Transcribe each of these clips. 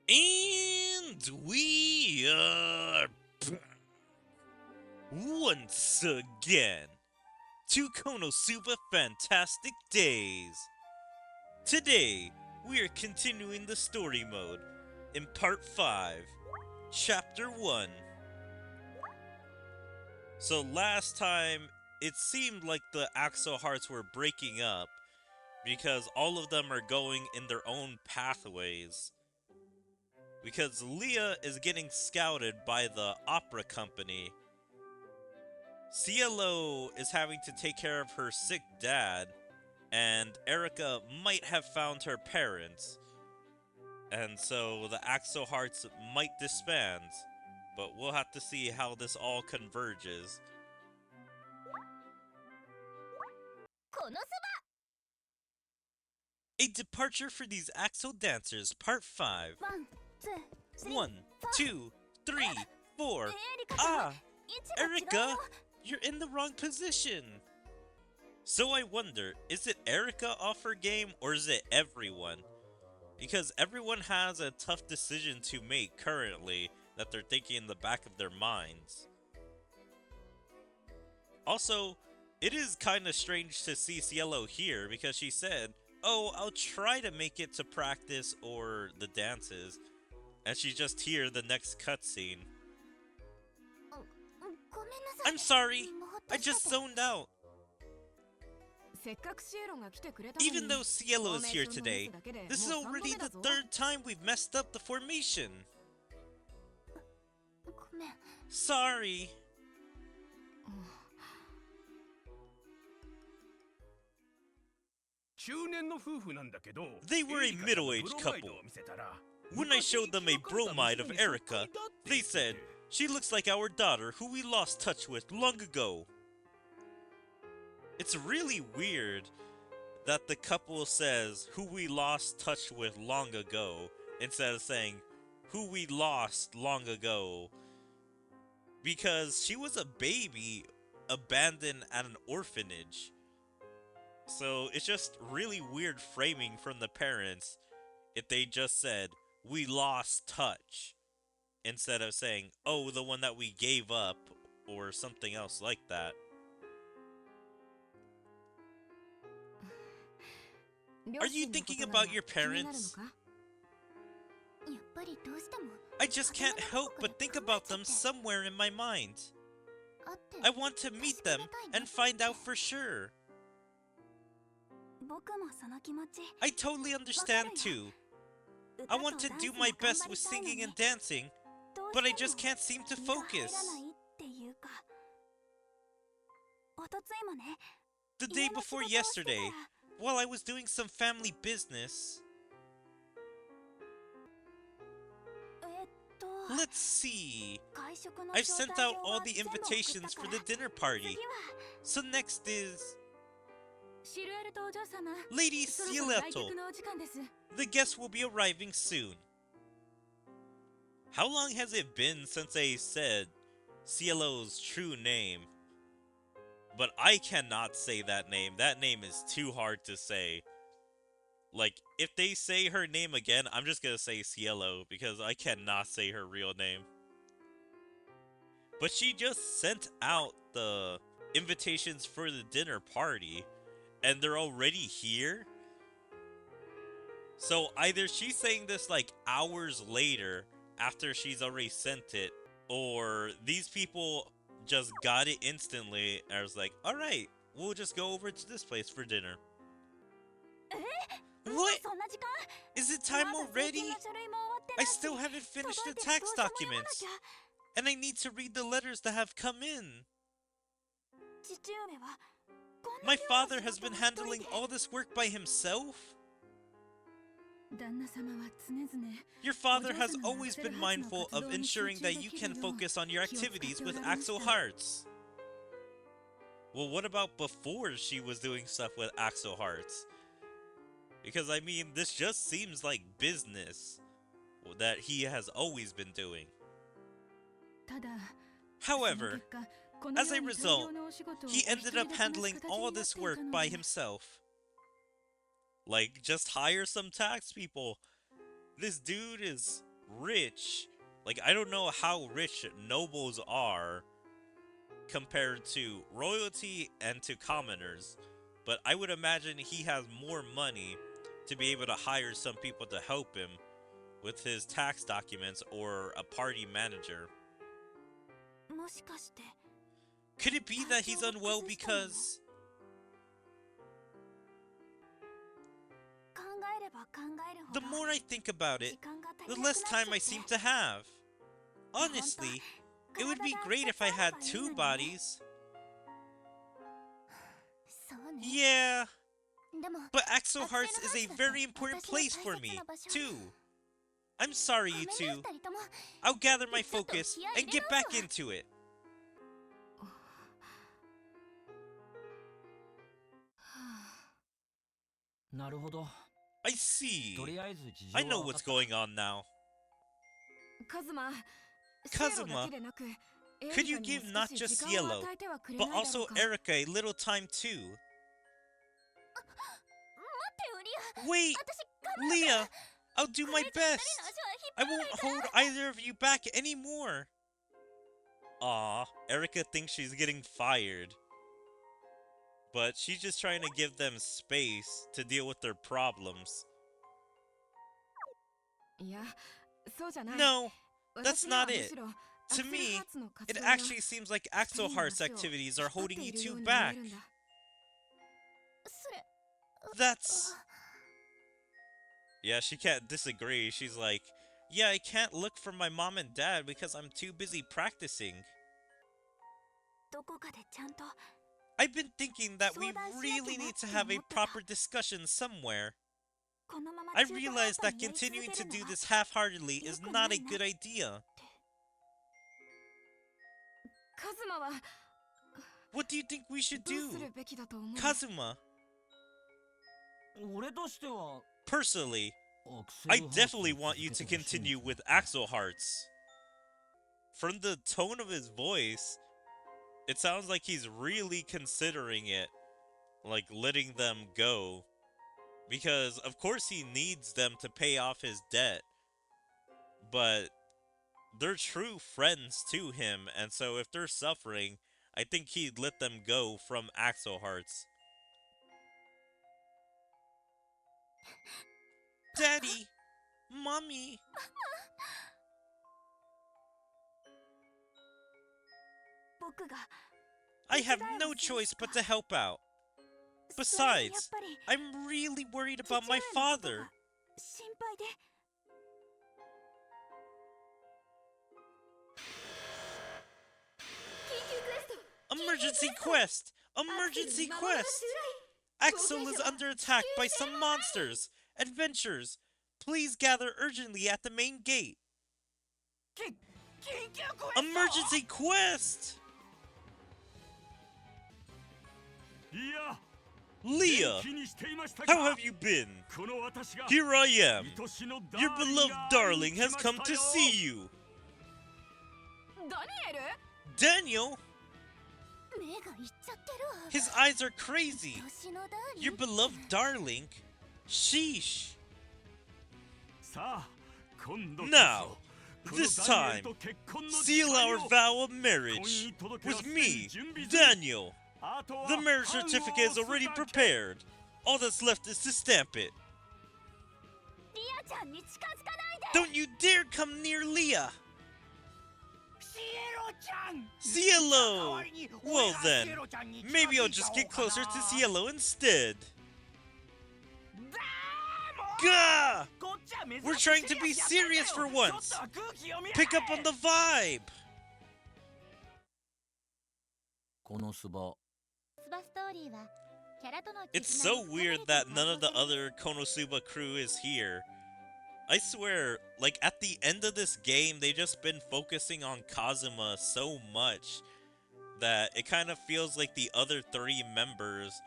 And we are back once again to KonoSuba Fantastic Days. Today, we are continuing the story mode in Part 5, Chapter 1. So last time, it seemed like the Axel Hearts were breaking up because all of them are going in their own pathways. Because Leah is getting scouted by the opera company. Cielo is having to take care of her sick dad, and Erica might have found her parents. And so the Axel Hearts might disband, but we'll have to see how this all converges. KonoSuba! A departure for these Axel dancers, Part 5. 1, 2, 3, 4. Ah! Erica! You're in the wrong position! So I wonder, is it Erica off her game, or is it everyone? Because everyone has a tough decision to make currently that they're thinking in the back of their minds. Also, it is kinda strange to see Cielo here because she said, "Oh, I'll try to make it to practice or the dances," and she's just here the next cutscene. I'm sorry, I just zoned out. Even though Cielo is here today, this is already the third time we've messed up the formation. Sorry. They were a middle-aged couple. When I showed them a bromide of Erica, they said, "She looks like our daughter who we lost touch with long ago." It's really weird that the couple says who we lost touch with long ago instead of saying who we lost long ago, because she was a baby abandoned at an orphanage. So it's just really weird framing from the parents if they just said we lost touch instead of saying, oh, the one that we gave up or something else like that. Are you thinking about your parents? I just can't help but think about them somewhere in my mind. I want to meet them and find out for sure. I totally understand too. I want to do my best with singing and dancing, but I just can't seem to focus. The day before yesterday, while I was doing some family business. Let's see. I've sent out all the invitations for the dinner party. So next is Lady Cieleto. The guests will be arriving soon. How long has it been since I said Cielo's true name? But I cannot say that name. That name is too hard to say. Like, if they say her name again, I'm just gonna say Cielo, because I cannot say her real name. But she just sent out the invitations for the dinner party, and they're already here? So either she's saying this like hours later, after she's already sent it, or these people just got it instantly and I was like, alright, we'll just go over to this place for dinner. What? Is it time already? I still haven't finished the tax documents, and I need to read the letters that have come in. My father has been handling all this work by himself? Your father has always been mindful of ensuring that you can focus on your activities with Axel Hearts. Well, what about before she was doing stuff with Axel Hearts? Because, I mean, this just seems like business that he has always been doing. However, as a result, he ended up handling all this work by himself. Like, just hire some tax people. This dude is rich. Like, I don't know how rich nobles are compared to royalty and to commoners, but I would imagine he has more money to be able to hire some people to help him with his tax documents or a party manager. Could it be that he's unwell because... The more I think about it, the less time I seem to have. Honestly, it would be great if I had 2 bodies. Yeah, but Axel Hearts is a very important place for me, too. I'm sorry, you two. I'll gather my focus and get back into it. I see. I know what's going on now. Kazuma, could you give not just Yellow, but also Erika a little time too? Wait, Leah, I'll do my best. I won't hold either of you back anymore. Aw, Erika thinks she's getting fired. But she's just trying to give them space to deal with their problems. No, that's not it. To me, it actually seems like Axel Heart's activities are holding you two back. That's... Yeah, she can't disagree. She's like, yeah, I can't look for my mom and dad because I'm too busy practicing. I've been thinking that we really need to have a proper discussion somewhere. I realize that continuing to do this half-heartedly is not a good idea. What do you think we should do, Kazuma? Personally, I definitely want you to continue with Axel Hearts. From the tone of his voice, it sounds like he's really considering it, like letting them go. Because, of course, he needs them to pay off his debt. But they're true friends to him, and so if they're suffering, I think he'd let them go from Axel Hearts. Daddy! Mommy! I have no choice but to help out. Besides, I'm really worried about my father. Emergency quest! Emergency quest! Axel is under attack by some monsters. Adventurers, please gather urgently at the main gate. Emergency quest! Leah, how have you been? Here I am. Your beloved darling has come to see you. Daniel? His eyes are crazy. Your beloved darling? Sheesh. Now, this time, seal our vow of marriage with me, Daniel. The marriage certificate is already prepared. All that's left is to stamp it. Don't you dare come near Leah! Cielo! Well then, maybe I'll just get closer to Cielo instead. Gah! We're trying to be serious for once! Pick up on the vibe! It's so weird that none of the other KonoSuba crew is here. I swear, like, at the end of this game, they just been focusing on Kazuma so much that it kind of feels like the other 3 members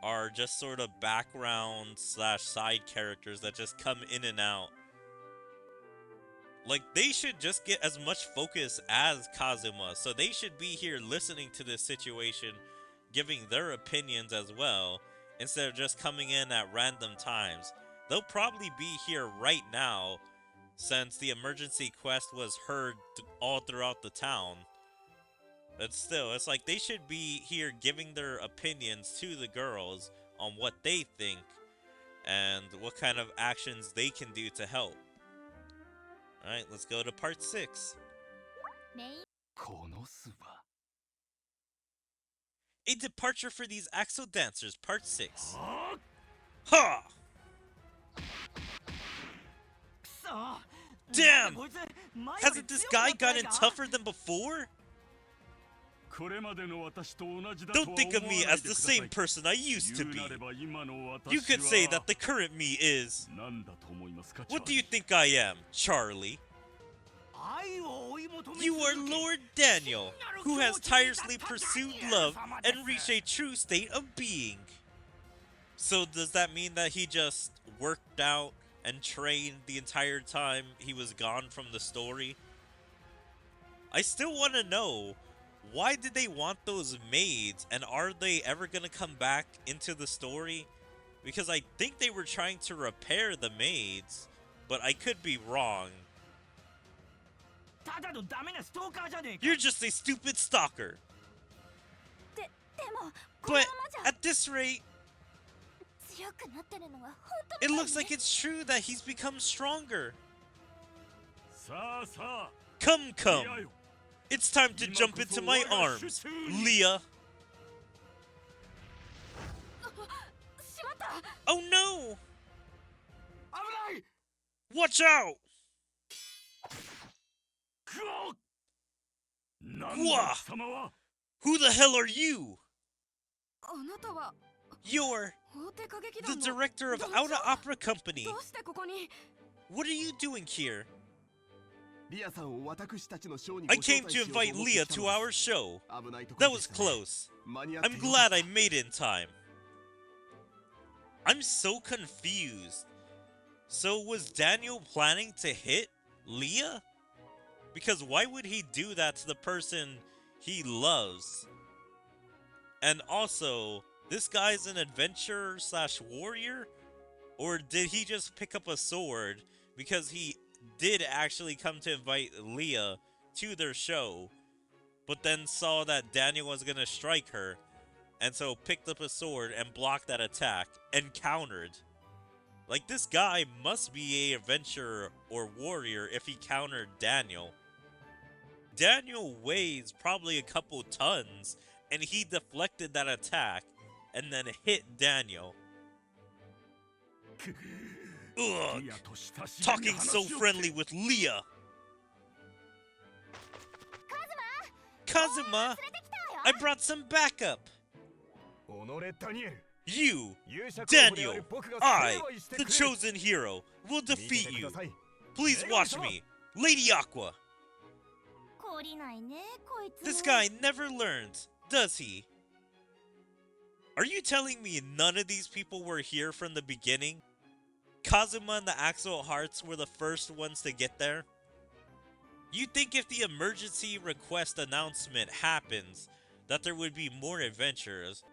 are just sort of background slash side characters that just come in and out. Like, they should just get as much focus as Kazuma, so they should be here listening to this situation, giving their opinions as well, instead of just coming in at random times. They'll probably be here right now, since the emergency quest was heard all throughout the town. But still, it's like they should be here giving their opinions to the girls on what they think and what kind of actions they can do to help. Alright, let's go to part 6. KonoSuba. A departure for these Axel dancers, part 6. Ha! Damn! Hasn't this guy gotten tougher than before? Don't think of me as the same person I used to be. You could say that the current me is... What do you think I am, Charlie? You are Lord Daniel, who has tirelessly pursued love and reached a true state of being. So does that mean that he just worked out and trained the entire time he was gone from the story? I still want to know, why did they want those maids, and are they ever going to come back into the story? Because I think they were trying to repair the maids, but I could be wrong. You're just a stupid stalker. But at this rate, it looks like it's true that he's become stronger. Come, come. It's time to jump into my arms, Leah. Oh no! Watch out! Wah! Who the hell are you? You're the director of Outer Opera Company. What are you doing here? I came to invite Leah to our show. That was close. I'm glad I made it in time. I'm so confused. So was Daniel planning to hit Leah? Because why would he do that to the person he loves? And also, this guy's an adventurer slash warrior? Or did he just pick up a sword because he did actually come to invite Leah to their show, but then saw that Daniel was gonna strike her, and so picked up a sword and blocked that attack and countered? Like, this guy must be a adventurer or warrior if he countered Daniel. Daniel weighs probably a couple tons, and he deflected that attack and then hit Daniel. Ugh, talking so friendly with Leah. Kazuma, I brought some backup. You, Daniel, I, the chosen hero, will defeat you. Please watch me, Lady Aqua. This guy never learns, does he? Are you telling me none of these people were here from the beginning? Kazuma and the Axel Hearts were the first ones to get there? You'd think if the emergency request announcement happens, that there would be more adventurers.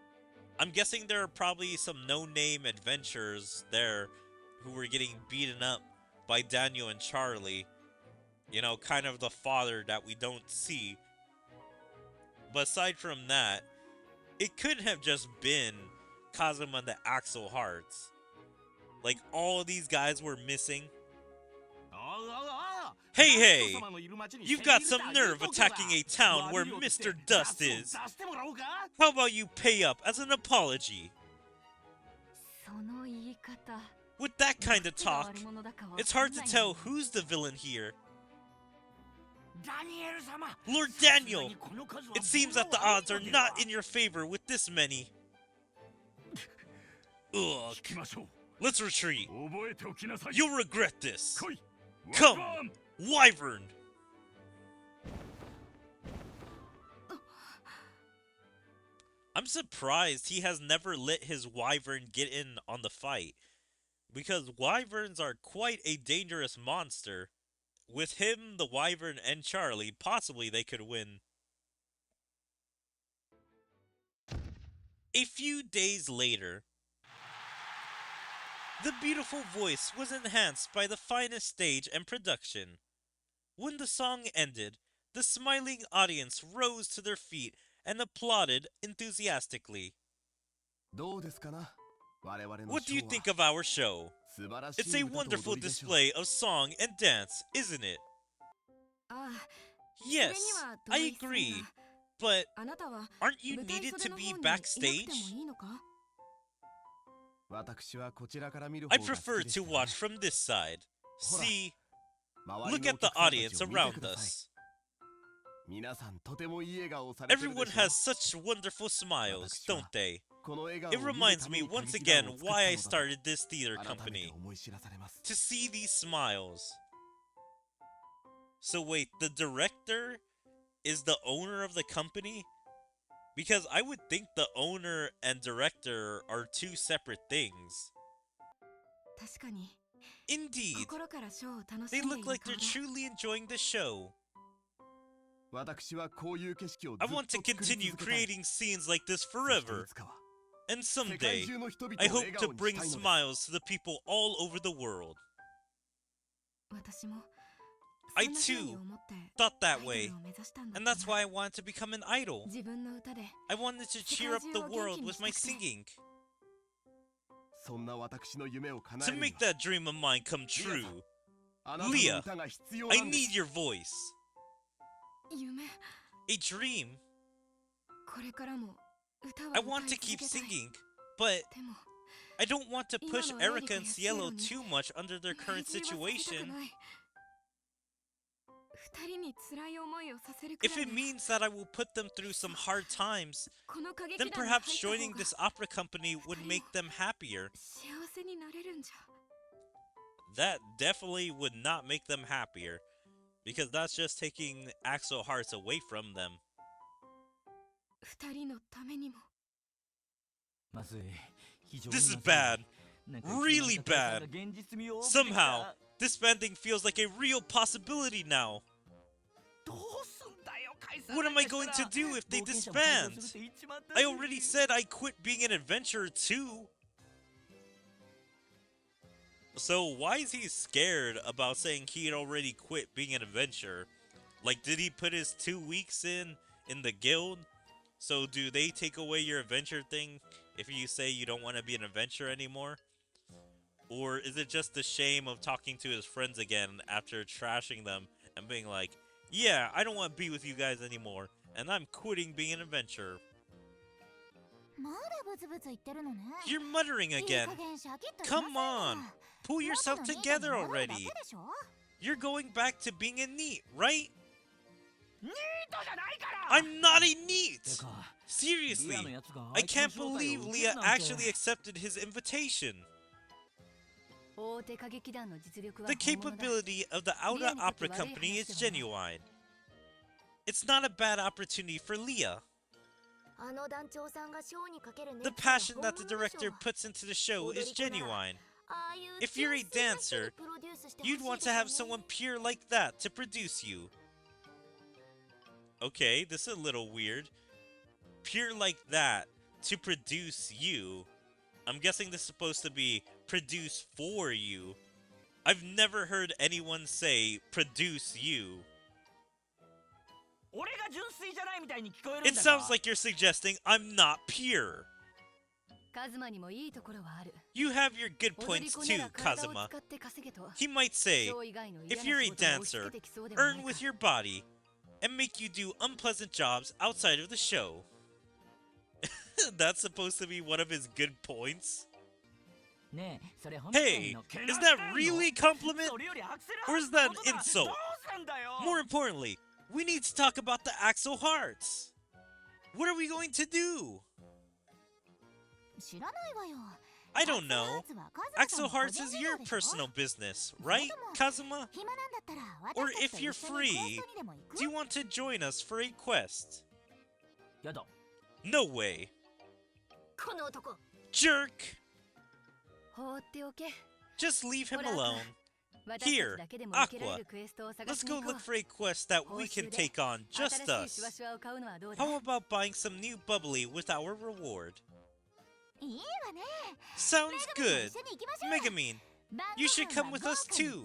I'm guessing there are probably some no-name adventurers there who were getting beaten up by Daniel and Charlie. You know, kind of the father that we don't see. But aside from that, it could have just been Kazuma and the Axel Hearts. Like, all of these guys were missing. Hey, you've got some nerve attacking a town where Mr. Dust is. How about you pay up as an apology? With that kind of talk, it's hard to tell who's the villain here. Lord Daniel, it seems that the odds are not in your favor with this many. Ugh. Let's retreat. You'll regret this. Come, Wyvern! I'm surprised he has never let his Wyvern get in on the fight, because Wyverns are quite a dangerous monster. With him, the Wyvern, and Charlie, possibly they could win. A few days later, The beautiful voice was enhanced by the finest stage and production. When the song ended, the smiling audience rose to their feet and applauded enthusiastically. What do you think of our show? It's a wonderful display of song and dance, isn't it? Yes, I agree. But aren't you needed to be backstage? I prefer to watch from this side. See, look at the audience around us. Everyone has such wonderful smiles, don't they? It reminds me once again why I started this theater company. To see these smiles. So wait, the director is the owner of the company? Because I would think the owner and director are two separate things. Indeed, they look like they're truly enjoying the show. I want to continue creating scenes like this forever. And someday, I hope to bring smiles to the people all over the world. I too thought that way, and that's why I wanted to become an idol. I wanted to cheer up the world with my singing. To make that dream of mine come true, Leah, I need your voice. A dream? I want to keep singing, but I don't want to push Erika and Cielo too much under their current situation. If it means that I will put them through some hard times, then perhaps joining this opera company would make them happier. That definitely would not make them happier, because that's just taking Axel Hearts away from them. This is bad. Really bad. Somehow, disbanding feels like a real possibility now. What am I going to do if they disband? I already said I quit being an adventurer too. So why is he scared about saying he had already quit being an adventurer? Like, did he put his 2 weeks in the guild? So do they take away your adventure thing if you say you don't want to be an adventurer anymore? Or is it just the shame of talking to his friends again after trashing them and being like, yeah, I don't want to be with you guys anymore, and I'm quitting being an adventurer. You're muttering again. Come on, pull yourself together already. You're going back to being a NEET, right? I'm not a NEET! Seriously, I can't believe Leah actually accepted his invitation. The capability of the Aura Opera Company is genuine. It's not a bad opportunity for Leah. The passion that the director puts into the show is genuine. If you're a dancer, you'd want to have someone pure like that to produce you. Okay, this is a little weird. Pure like that to produce you. I'm guessing this is supposed to be produce for you. I've never heard anyone say produce you. It sounds like you're suggesting I'm not pure. You have your good points too, Kazuma. He might say, if you're a dancer, earn with your body, and make you do unpleasant jobs outside of the show. That's supposed to be one of his good points? Hey, is that really a compliment? Or is that an insult? More importantly, we need to talk about the Axel Hearts. What are we going to do? I don't know. Axel Hearts is your personal business, right, Kazuma? Or if you're free, do you want to join us for a quest? No way. Jerk! Just leave him alone. Here, Aqua, let's go look for a quest that we can take on, just us. How about buying some new bubbly with our reward? Sounds good. Megumin, you should come with us too.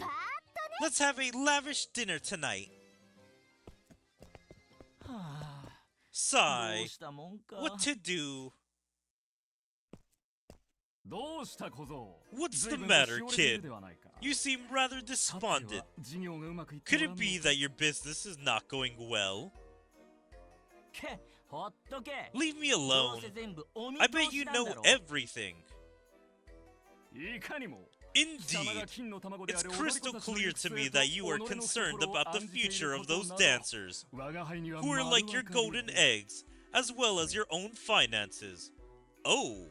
Let's have a lavish dinner tonight. Sigh. What to do? What's the matter, kid? You seem rather despondent. Could it be that your business is not going well? Leave me alone. I bet you know everything. Indeed. It's crystal clear to me that you are concerned about the future of those dancers, who are like your golden eggs, as well as your own finances. Oh.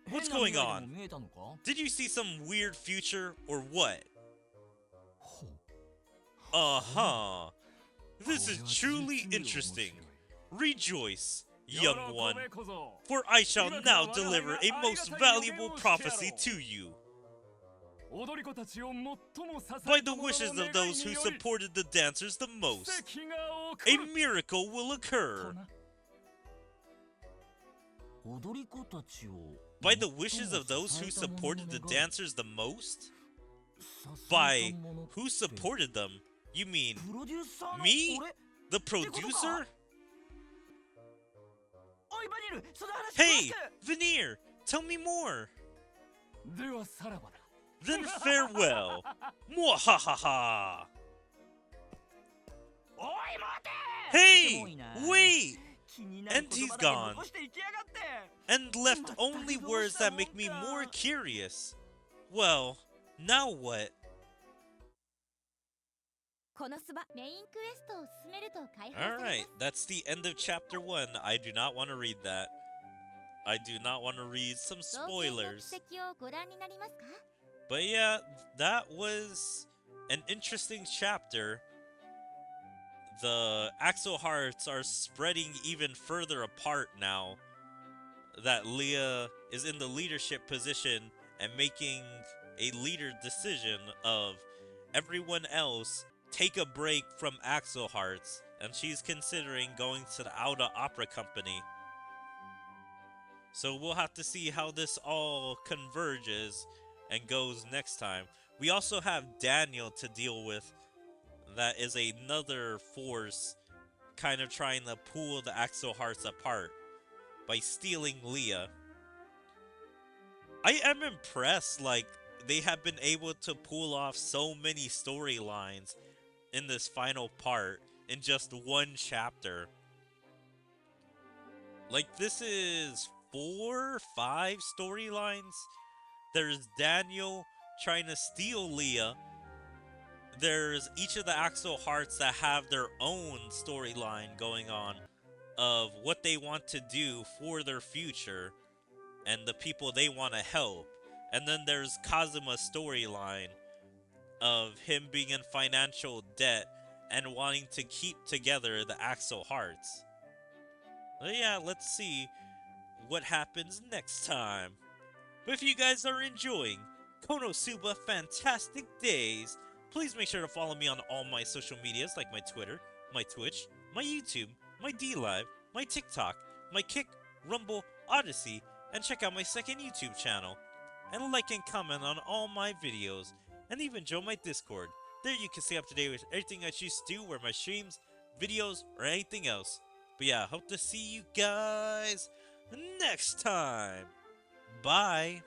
What's going on? Did you see some weird future, or what? Uh-huh. This is truly interesting. Rejoice, young one, for I shall now deliver a most valuable prophecy to you. By the wishes of those who supported the dancers the most, a miracle will occur. By the wishes of those who supported the dancers the most? By who supported them? You mean me? The producer? Hey, Vanir, tell me more. Then farewell. Mwahaha. Hey, wait! And he's gone. And left only words that make me more curious. Well, now what? Alright, that's the end of chapter 1. I do not want to read that. I do not want to read some spoilers. But yeah, that was an interesting chapter. The Axel Hearts are spreading even further apart now that Leah is in the leadership position and making a leader decision of everyone else take a break from Axel Hearts, and she's considering going to the Auda Opera Company. So we'll have to see how this all converges and goes next time. We also have Daniel to deal with. That is another force kind of trying to pull the Axel Hearts apart by stealing Leah. I am impressed, like, they have been able to pull off so many storylines in this final part in just one chapter. Like, this is 4, 5 storylines. There's Daniel trying to steal Leah. There's each of the Axel Hearts that have their own storyline going on of what they want to do for their future and the people they want to help. And then there's Kazuma's storyline of him being in financial debt and wanting to keep together the Axel Hearts. But yeah, let's see what happens next time. But if you guys are enjoying KonoSuba Fantastic Days, please make sure to follow me on all my social medias like my Twitter, my Twitch, my YouTube, my DLive, my TikTok, my Kick, Rumble, Odyssey, and check out my second YouTube channel. And like and comment on all my videos, and even join my Discord. There you can stay up to date with everything I choose to do, where my streams, videos, or anything else. But yeah, hope to see you guys next time. Bye.